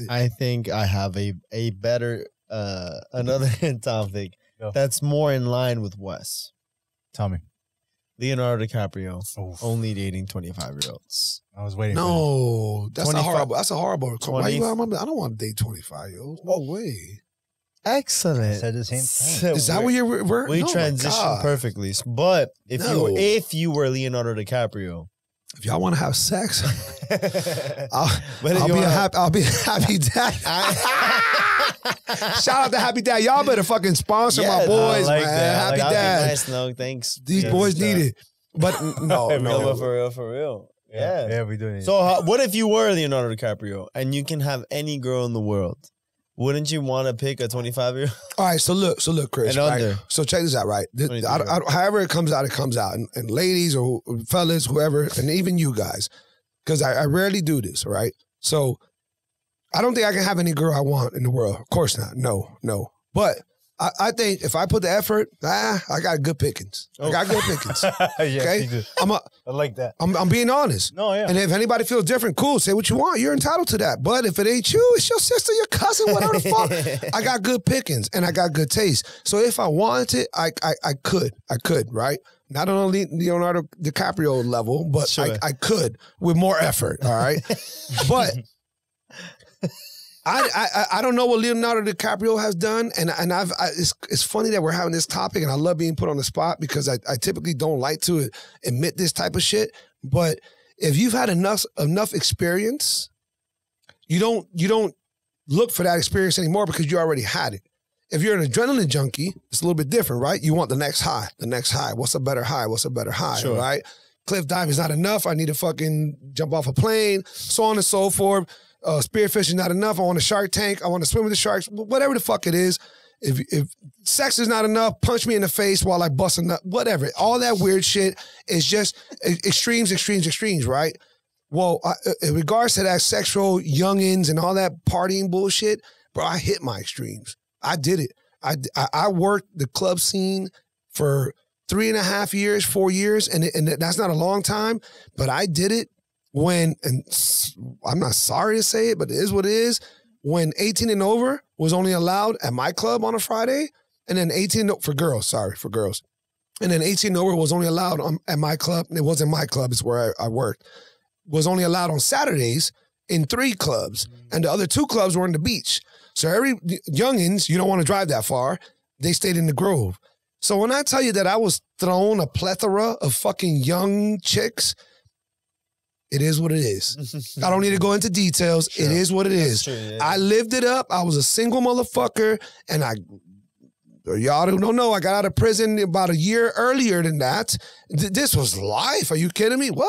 twisted. I think I have a better another topic that's more in line with Wes. Tell me. Leonardo DiCaprio only dating 25-year-olds. I was waiting. No, that's a horrible. That's a horrible. 20, Why you, I don't want to date 25-year-olds. No way. Excellent. I said the same thing. Is that what you're? We transitioned perfectly. But if you were Leonardo DiCaprio, if y'all want to have sex, I'll be a happy dad. Shout out to Happy Dad. Y'all better fucking sponsor my boys, man. Happy Dad. Nice. No, thanks. These boys need it. But no. For real. Yeah, we do need it. So what if you were Leonardo DiCaprio and you can have any girl in the world? Wouldn't you want to pick a 25-year-old? All right, so look, Chris. And right? So check this out, right? However it comes out, it comes out. And ladies or fellas, whoever, and even you guys, because I rarely do this, right? So I don't think I can have any girl I want in the world. Of course not. No. But I think if I put the effort, I got good pickings. I got good pickings. Okay? I like that. I'm being honest. No, yeah. And if anybody feels different, cool. Say what you want. You're entitled to that. But if it ain't you, it's your sister, your cousin, whatever the fuck. I got good pickings and I got good taste. So if I wanted it, I could, right? Not on a Leonardo DiCaprio level, but sure. I could with more effort, all right? But I don't know what Leonardo DiCaprio has done, and it's funny that we're having this topic, and I love being put on the spot because I typically don't like to admit this type of shit. But if you've had enough experience, you don't look for that experience anymore because you already had it. If you're an adrenaline junkie, it's a little bit different, right? You want the next high. What's a better high? Sure. Right? Cliff diving is not enough. I need to fucking jump off a plane, so on and so forth. Spearfishing not enough. I want a shark tank. I want to swim with the sharks. Whatever the fuck it is. If sex is not enough, punch me in the face while I bust a nut. Whatever. All that weird shit is just extremes, right? Well, in regards to that sexual youngins and all that partying bullshit, bro, I hit my extremes. I did it. I worked the club scene for 3.5 years, 4 years, and that's not a long time, but I did it when, and I'm not sorry to say it, but it is what it is, when 18 and over was only allowed at my club on a Friday, and then 18 for girls. And then 18 and over was only allowed at my club. It wasn't my club, it's where I worked. Was only allowed on Saturdays in 3 clubs, and the other 2 clubs were in the beach. So every youngins, you don't want to drive that far, they stayed in the Grove. So when I tell you that I was thrown a plethora of fucking young chicks, it is what it is. I don't need to go into details. Sure. It is what it is. True, yeah. I lived it up. I was a single motherfucker, and y'all who don't know, I got out of prison about a year earlier than that. This was life. Are you kidding me? What?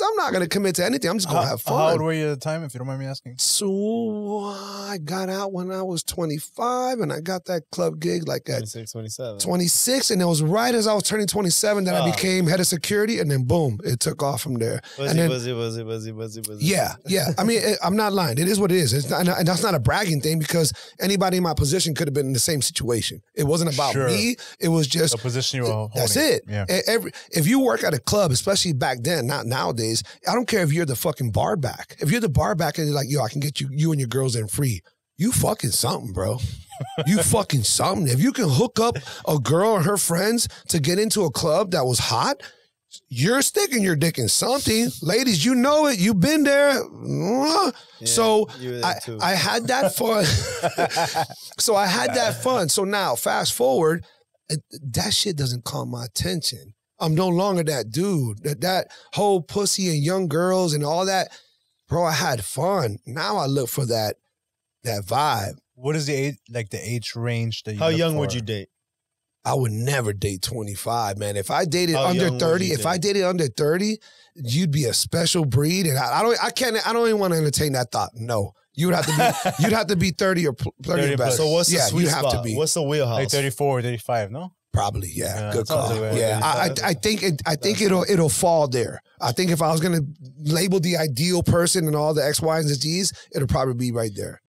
I'm not going to commit to anything. I'm just going to have fun. How old were you at the time, if you don't mind me asking? So I got out when I was 25, and I got that club gig like at 26, 27. 26, and it was right as I was turning 27 that I became head of security, and then boom, it took off from there. Was it? Yeah. I mean, I'm not lying. It is what it is. It's not, and that's not a bragging thing because anybody in my position could have been in the same situation. It wasn't about me. It was just the position you were holding. That's it. Yeah. If you work at a club, especially back then, not nowadays, I don't care if you're the fucking bar back. If you're the bar back and you're like, yo, I can get you and your girls in free. You fucking something, bro. You fucking something. If you can hook up a girl and her friends to get into a club that was hot, you're sticking your dick in something. Ladies, you know it. You've been there. Yeah, so I had that fun. So I had that fun. So now, fast forward, that shit doesn't calm my attention. I'm no longer that dude. That whole pussy and young girls and all that. Bro, I had fun. Now I look for that vibe. What is the age range that you How young would you date? I would never date 25, man. If I dated under 30, you'd be a special breed, and I don't even want to entertain that thought. No, you'd have to be 30 or 30 plus. So what's the sweet spot? Have to be. What's the wheelhouse? Like 34, 35, no? Probably, yeah. Good call. I think it'll fall there. I think if I was gonna label the ideal person and all the X, Y, and Z's, it'll probably be right there.